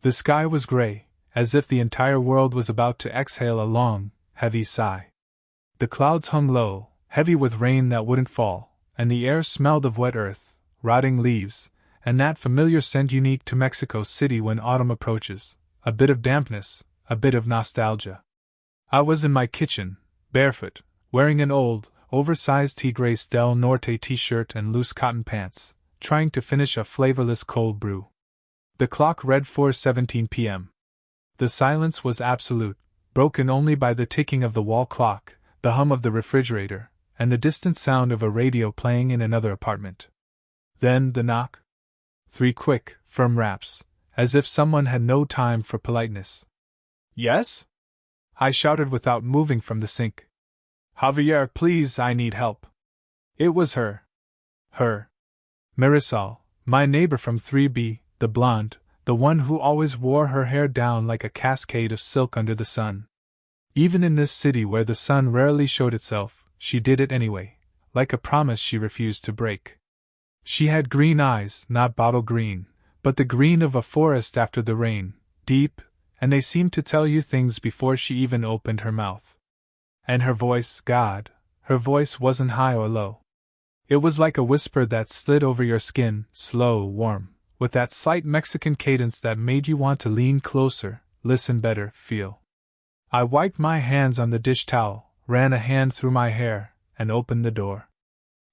The sky was gray, as if the entire world was about to exhale a long, heavy sigh. The clouds hung low, heavy with rain that wouldn't fall, and the air smelled of wet earth, rotting leaves, and that familiar scent unique to Mexico City when autumn approaches, a bit of dampness, a bit of nostalgia. I was in my kitchen, barefoot, wearing an old, oversized Tigres del Norte t-shirt and loose cotton pants, trying to finish a flavorless cold brew. The clock read 4:17 p.m. The silence was absolute, broken only by the ticking of the wall clock, the hum of the refrigerator, and the distant sound of a radio playing in another apartment. Then the knock. 3 quick, firm raps, as if someone had no time for politeness. "Yes?" I shouted without moving from the sink. "Javier, please, I need help." It was her. Her. Marisol, my neighbor from 3B, the blonde, the one who always wore her hair down like a cascade of silk under the sun. Even in this city where the sun rarely showed itself, she did it anyway, like a promise she refused to break. She had green eyes, not bottle green, but the green of a forest after the rain, deep, and they seemed to tell you things before she even opened her mouth. And her voice, God, her voice wasn't high or low. It was like a whisper that slid over your skin, slow, warm, with that slight Mexican cadence that made you want to lean closer, listen better, feel. I wiped my hands on the dish towel, ran a hand through my hair, and opened the door.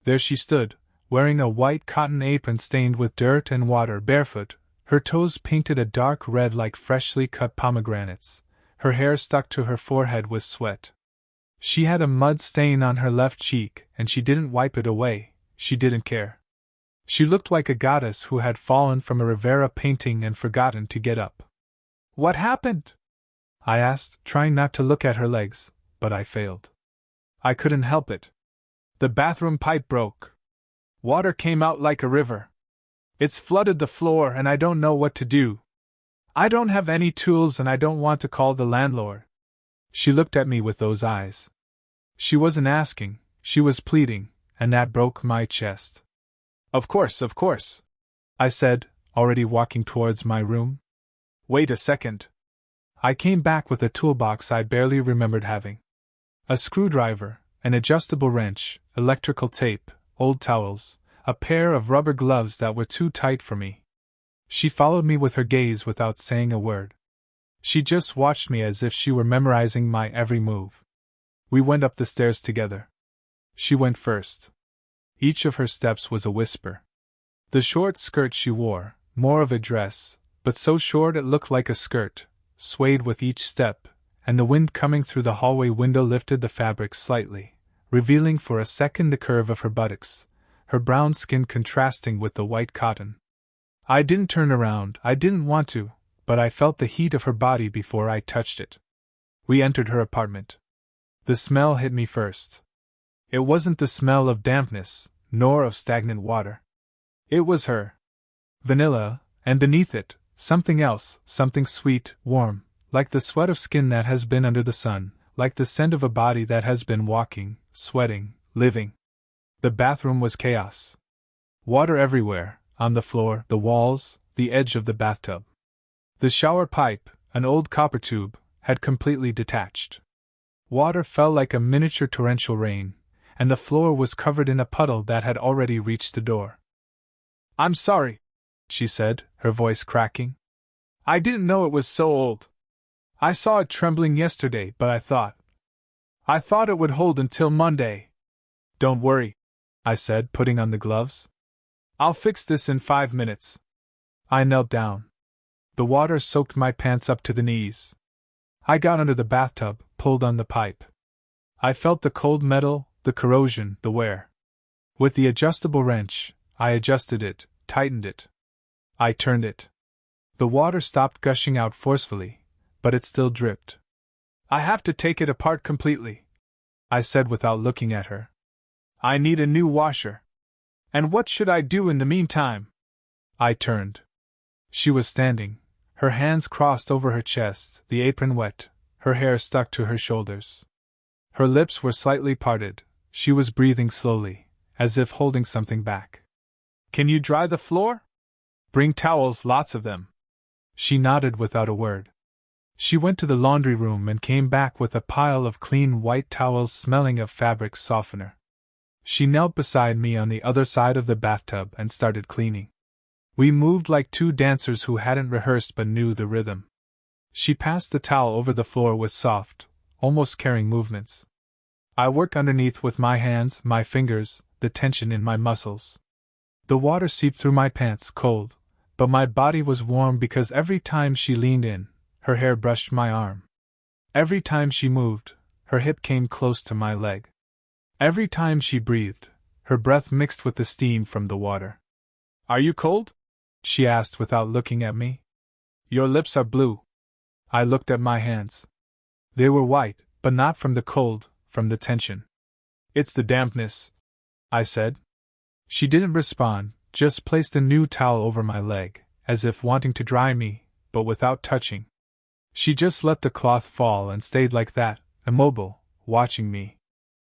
There she stood, wearing a white cotton apron stained with dirt and water, barefoot, her toes painted a dark red like freshly cut pomegranates, her hair stuck to her forehead with sweat. She had a mud stain on her left cheek, and she didn't wipe it away, she didn't care. She looked like a goddess who had fallen from a Rivera painting and forgotten to get up. "What happened?" I asked, trying not to look at her legs, but I failed. I couldn't help it. "The bathroom pipe broke. Water came out like a river. It's flooded the floor and I don't know what to do. I don't have any tools and I don't want to call the landlord." She looked at me with those eyes. She wasn't asking, she was pleading, and that broke my chest. Of course, I said, already walking towards my room. "Wait a second." I came back with a toolbox I barely remembered having. A screwdriver, an adjustable wrench, electrical tape, old towels, a pair of rubber gloves that were too tight for me. She followed me with her gaze without saying a word. She just watched me as if she were memorizing my every move. We went up the stairs together. She went first. Each of her steps was a whisper. The short skirt she wore, more of a dress, but so short it looked like a skirt, swayed with each step, and the wind coming through the hallway window lifted the fabric slightly, revealing for a second the curve of her buttocks, her brown skin contrasting with the white cotton. I didn't turn around, I didn't want to, but I felt the heat of her body before I touched it. We entered her apartment. The smell hit me first. It wasn't the smell of dampness, nor of stagnant water. It was her. Vanilla, and beneath it, something else, something sweet, warm, like the sweat of skin that has been under the sun, like the scent of a body that has been walking, sweating, living. The bathroom was chaos. Water everywhere, on the floor, the walls, the edge of the bathtub. The shower pipe, an old copper tube, had completely detached. Water fell like a miniature torrential rain, and the floor was covered in a puddle that had already reached the door. "I'm sorry," she said, her voice cracking. "I didn't know it was so old. I saw it trembling yesterday, but I thought it would hold until Monday." "Don't worry," I said, putting on the gloves. "I'll fix this in 5 minutes." I knelt down. The water soaked my pants up to the knees. I got under the bathtub, pulled on the pipe. I felt the cold metal, the corrosion, the wear. With the adjustable wrench, I adjusted it, tightened it. I turned it. The water stopped gushing out forcefully, but it still dripped. "I have to take it apart completely," I said without looking at her. "I need a new washer. And what should I do in the meantime?" I turned. She was standing, her hands crossed over her chest, the apron wet, her hair stuck to her shoulders. Her lips were slightly parted, she was breathing slowly, as if holding something back. "Can you dry the floor? Bring towels, lots of them." She nodded without a word. She went to the laundry room and came back with a pile of clean white towels smelling of fabric softener. She knelt beside me on the other side of the bathtub and started cleaning. We moved like two dancers who hadn't rehearsed but knew the rhythm. She passed the towel over the floor with soft, almost caring movements. I worked underneath with my hands, my fingers, the tension in my muscles. The water seeped through my pants cold, but my body was warm because every time she leaned in, her hair brushed my arm. Every time she moved, her hip came close to my leg. Every time she breathed, her breath mixed with the steam from the water. "Are you cold?" she asked without looking at me. "Your lips are blue." I looked at my hands. They were white, but not from the cold, from the tension. "It's the dampness," I said. She didn't respond, just placed a new towel over my leg, as if wanting to dry me, but without touching. She just let the cloth fall and stayed like that, immobile, watching me.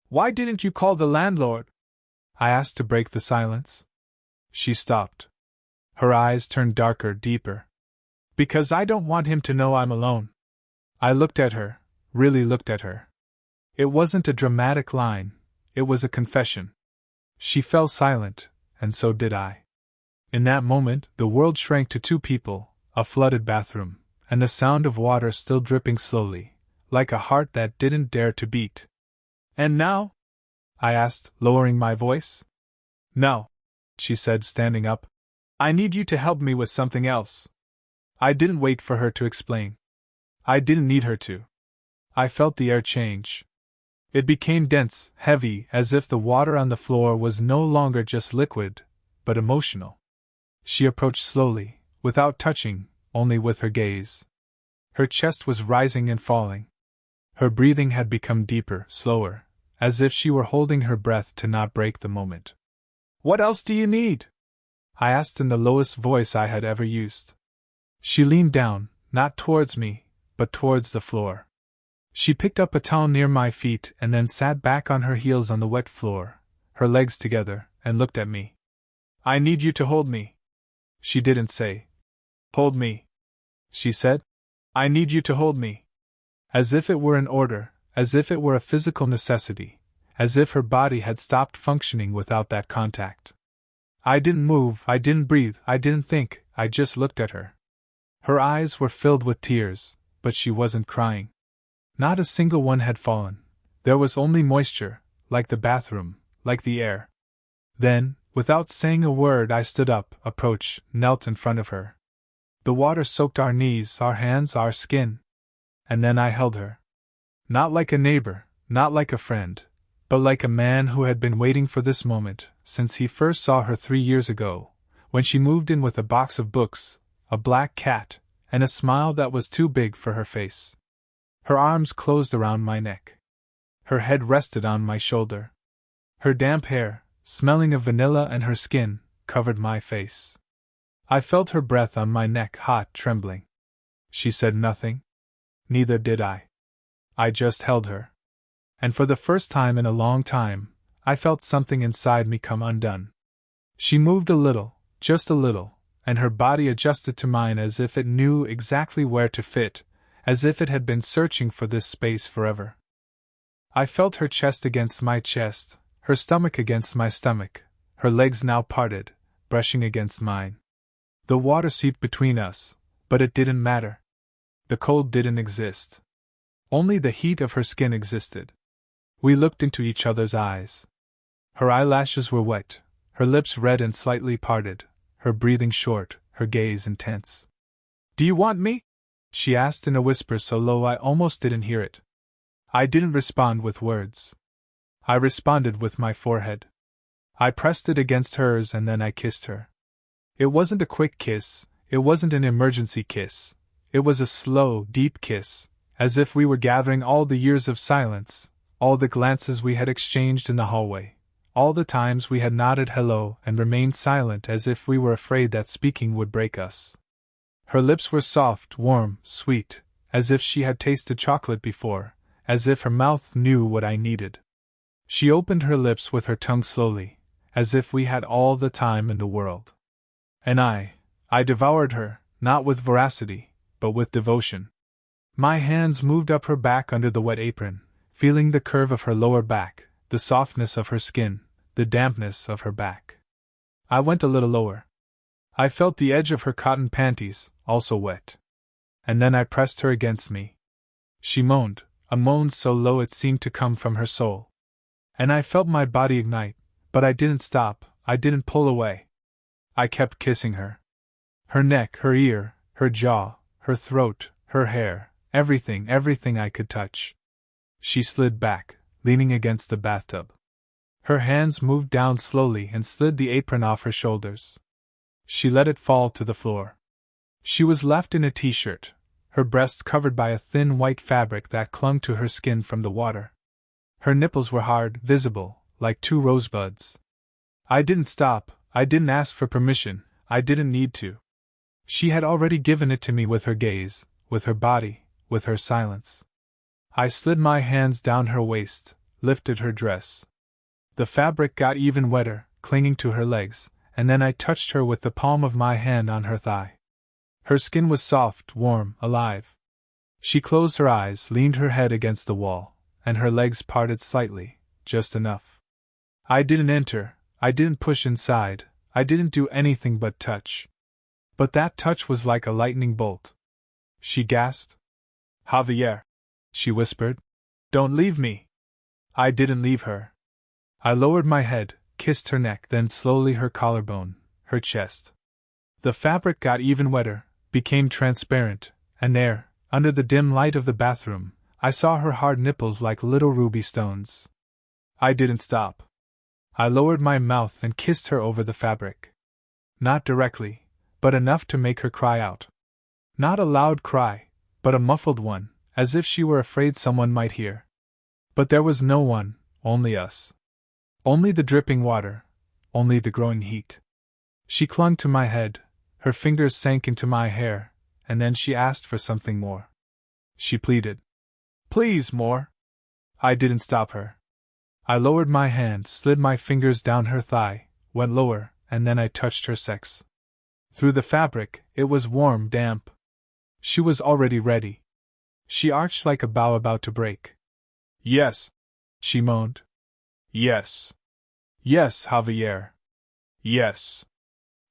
"Why didn't you call the landlord?" I asked to break the silence. She stopped. Her eyes turned darker, deeper. "Because I don't want him to know I'm alone." I looked at her, really looked at her. It wasn't a dramatic line, it was a confession. She fell silent, and so did I. In that moment, the world shrank to two people, a flooded bathroom, and the sound of water still dripping slowly, like a heart that didn't dare to beat. "And now?" I asked, lowering my voice. "No," she said, standing up. "I need you to help me with something else." I didn't wait for her to explain. I didn't need her to. I felt the air change. It became dense, heavy, as if the water on the floor was no longer just liquid, but emotional. She approached slowly, without touching, only with her gaze. Her chest was rising and falling. Her breathing had become deeper, slower, as if she were holding her breath to not break the moment. "What else do you need?" I asked in the lowest voice I had ever used. She leaned down, not towards me, but towards the floor. She picked up a towel near my feet and then sat back on her heels on the wet floor, her legs together, and looked at me. "I need you to hold me." She didn't say, "Hold me," she said. "I need you to hold me." As if it were an order, as if it were a physical necessity, as if her body had stopped functioning without that contact. I didn't move, I didn't breathe, I didn't think, I just looked at her. Her eyes were filled with tears, but she wasn't crying. Not a single one had fallen. There was only moisture, like the bathroom, like the air. Then, without saying a word, I stood up, approached, knelt in front of her. The water soaked our knees, our hands, our skin. And then I held her. Not like a neighbor, not like a friend, but like a man who had been waiting for this moment since he first saw her 3 years ago, when she moved in with a box of books, a black cat, and a smile that was too big for her face. Her arms closed around my neck. Her head rested on my shoulder. Her damp hair, smelling of vanilla and her skin, covered my face. I felt her breath on my neck, hot, trembling. She said nothing. Neither did I. I just held her. And for the first time in a long time, I felt something inside me come undone. She moved a little, just a little, and her body adjusted to mine as if it knew exactly where to fit, as if it had been searching for this space forever. I felt her chest against my chest, her stomach against my stomach, her legs now parted, brushing against mine. The water seeped between us, but it didn't matter. The cold didn't exist. Only the heat of her skin existed. We looked into each other's eyes. Her eyelashes were wet, her lips red and slightly parted, her breathing short, her gaze intense. "Do you want me?" she asked in a whisper so low I almost didn't hear it. I didn't respond with words. I responded with my forehead. I pressed it against hers and then I kissed her. It wasn't a quick kiss, it wasn't an emergency kiss. It was a slow, deep kiss, as if we were gathering all the years of silence, all the glances we had exchanged in the hallway, all the times we had nodded hello and remained silent as if we were afraid that speaking would break us. Her lips were soft, warm, sweet, as if she had tasted chocolate before, as if her mouth knew what I needed. She opened her lips with her tongue slowly, as if we had all the time in the world. And I devoured her, not with voracity, but with devotion. My hands moved up her back under the wet apron, feeling the curve of her lower back, the softness of her skin, the dampness of her back. I went a little lower. I felt the edge of her cotton panties, also wet. And then I pressed her against me. She moaned, a moan so low it seemed to come from her soul. And I felt my body ignite, but I didn't stop, I didn't pull away. I kept kissing her. Her neck, her ear, her jaw, her throat, her hair, everything I could touch. She slid back, leaning against the bathtub. Her hands moved down slowly and slid the apron off her shoulders. She let it fall to the floor. She was left in a t-shirt, her breasts covered by a thin white fabric that clung to her skin from the water. Her nipples were hard, visible, like two rosebuds. I didn't stop, I didn't ask for permission, I didn't need to. She had already given it to me with her gaze, with her body, with her silence. I slid my hands down her waist, lifted her dress. The fabric got even wetter, clinging to her legs, and then I touched her with the palm of my hand on her thigh. Her skin was soft, warm, alive. She closed her eyes, leaned her head against the wall, and her legs parted slightly, just enough. I didn't enter, I didn't push inside, I didn't do anything but touch. But that touch was like a lightning bolt. She gasped. "Javier," she whispered. "Don't leave me." I didn't leave her. I lowered my head, kissed her neck, then slowly her collarbone, her chest. The fabric got even wetter, became transparent, and there, under the dim light of the bathroom, I saw her hard nipples like little ruby stones. I didn't stop. I lowered my mouth and kissed her over the fabric. Not directly, but enough to make her cry out. Not a loud cry, but a muffled one, as if she were afraid someone might hear. But there was no one, only us. Only the dripping water, only the growing heat. She clung to my head, her fingers sank into my hair, and then she asked for something more. She pleaded. "Please, more." I didn't stop her. I lowered my hand, slid my fingers down her thigh, went lower, and then I touched her sex. Through the fabric, it was warm, damp. She was already ready. She arched like a bough about to break. "Yes," she moaned. "Yes. Yes, Javier. Yes."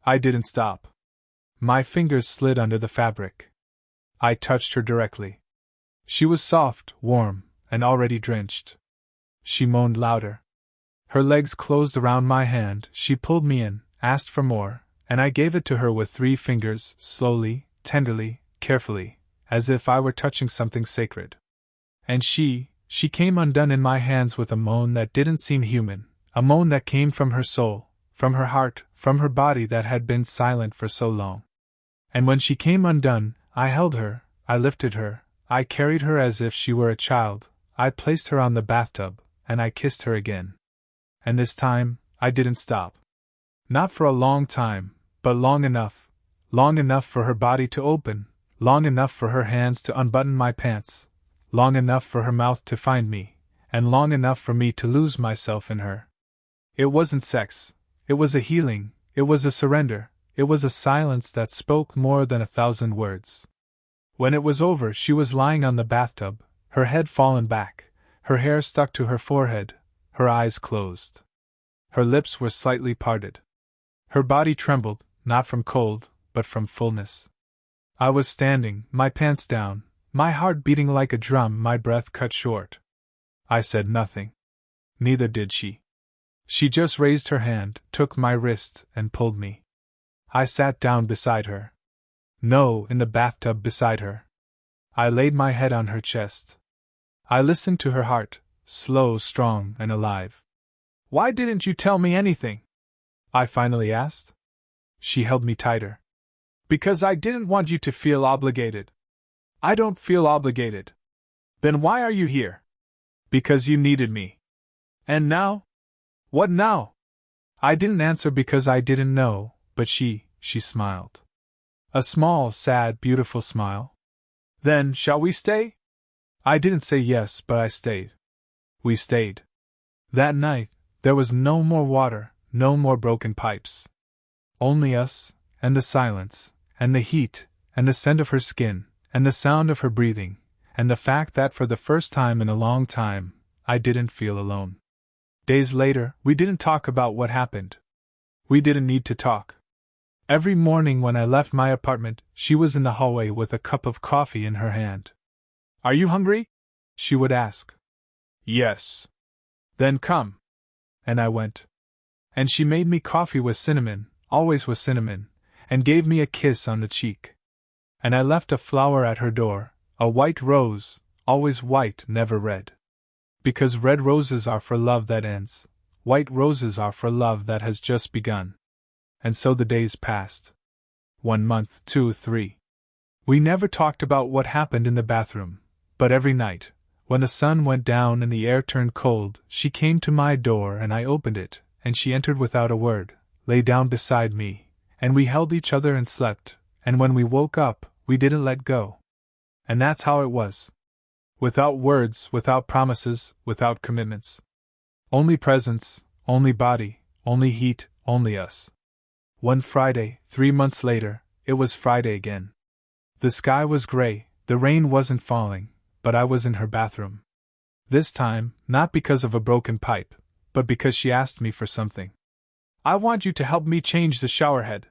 I didn't stop. My fingers slid under the fabric. I touched her directly. She was soft, warm, and already drenched. She moaned louder. Her legs closed around my hand, she pulled me in, asked for more, and I gave it to her with 3 fingers, slowly, tenderly, carefully, as if I were touching something sacred. And she came undone in my hands with a moan that didn't seem human, a moan that came from her soul, from her heart, from her body that had been silent for so long. And when she came undone, I held her, I lifted her, I carried her as if she were a child, I placed her on the bathtub, and I kissed her again. And this time, I didn't stop. Not for a long time, but long enough for her body to open, long enough for her hands to unbutton my pants, long enough for her mouth to find me, and long enough for me to lose myself in her. It wasn't sex, it was a healing, it was a surrender, it was a silence that spoke more than 1,000 words. When it was over, she was lying on the bathtub, her head fallen back, her hair stuck to her forehead, her eyes closed. Her lips were slightly parted. Her body trembled, not from cold, but from fullness. I was standing, my pants down, my heart beating like a drum, my breath cut short. I said nothing. Neither did she. She just raised her hand, took my wrist, and pulled me. I sat down beside her. No, in the bathtub beside her. I laid my head on her chest. I listened to her heart, slow, strong, and alive. "Why didn't you tell me anything?" I finally asked. She held me tighter. "Because I didn't want you to feel obligated." "I don't feel obligated." "Then why are you here?" "Because you needed me." "And now?" "What now?" I didn't answer because I didn't know, but she smiled. A small, sad, beautiful smile. "Then, shall we stay?" I didn't say yes, but I stayed. We stayed. That night, there was no more water, no more broken pipes. Only us, and the silence, and the heat, and the scent of her skin, and the sound of her breathing, and the fact that for the first time in a long time, I didn't feel alone. Days later, we didn't talk about what happened. We didn't need to talk. Every morning when I left my apartment, she was in the hallway with a cup of coffee in her hand. "Are you hungry?" she would ask. "Yes." "Then come." And I went. And she made me coffee with cinnamon, always with cinnamon, and gave me a kiss on the cheek. And I left a flower at her door, a white rose, always white, never red. Because red roses are for love that ends, white roses are for love that has just begun. And so the days passed. 1 month, 2, 3. We never talked about what happened in the bathroom, but every night, when the sun went down and the air turned cold, she came to my door and I opened it, and she entered without a word, lay down beside me, and we held each other and slept, and when we woke up, we didn't let go. And that's how it was. Without words, without promises, without commitments. Only presence, only body, only heat, only us. One Friday, 3 months later, it was Friday again. The sky was gray, the rain wasn't falling, but I was in her bathroom. This time, not because of a broken pipe, but because she asked me for something. "I want you to help me change the showerhead."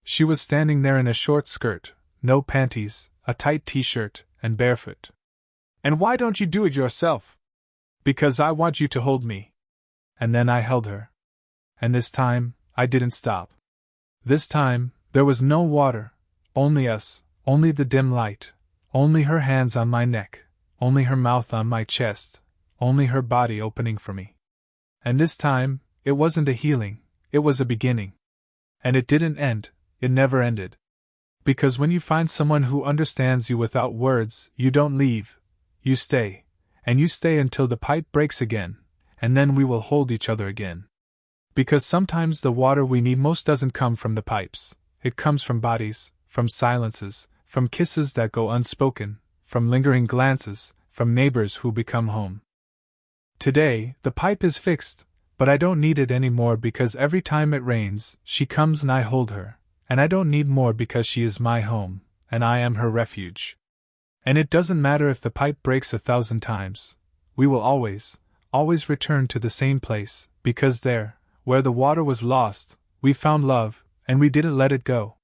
She was standing there in a short skirt, no panties, a tight t-shirt, and barefoot. "And why don't you do it yourself?" "Because I want you to hold me." And then I held her. And this time, I didn't stop. This time, there was no water, only us, only the dim light, only her hands on my neck, only her mouth on my chest, only her body opening for me. And this time, it wasn't a healing, it was a beginning. And it didn't end, it never ended. Because when you find someone who understands you without words, you don't leave, you stay, and you stay until the pipe breaks again, and then we will hold each other again. Because sometimes the water we need most doesn't come from the pipes, it comes from bodies, from silences, from kisses that go unspoken, from lingering glances, from neighbors who become home. Today, the pipe is fixed, but I don't need it anymore because every time it rains, she comes and I hold her, and I don't need more because she is my home, and I am her refuge. And it doesn't matter if the pipe breaks 1,000 times, we will always, always return to the same place, because there, where the water was lost, we found love, and we didn't let it go.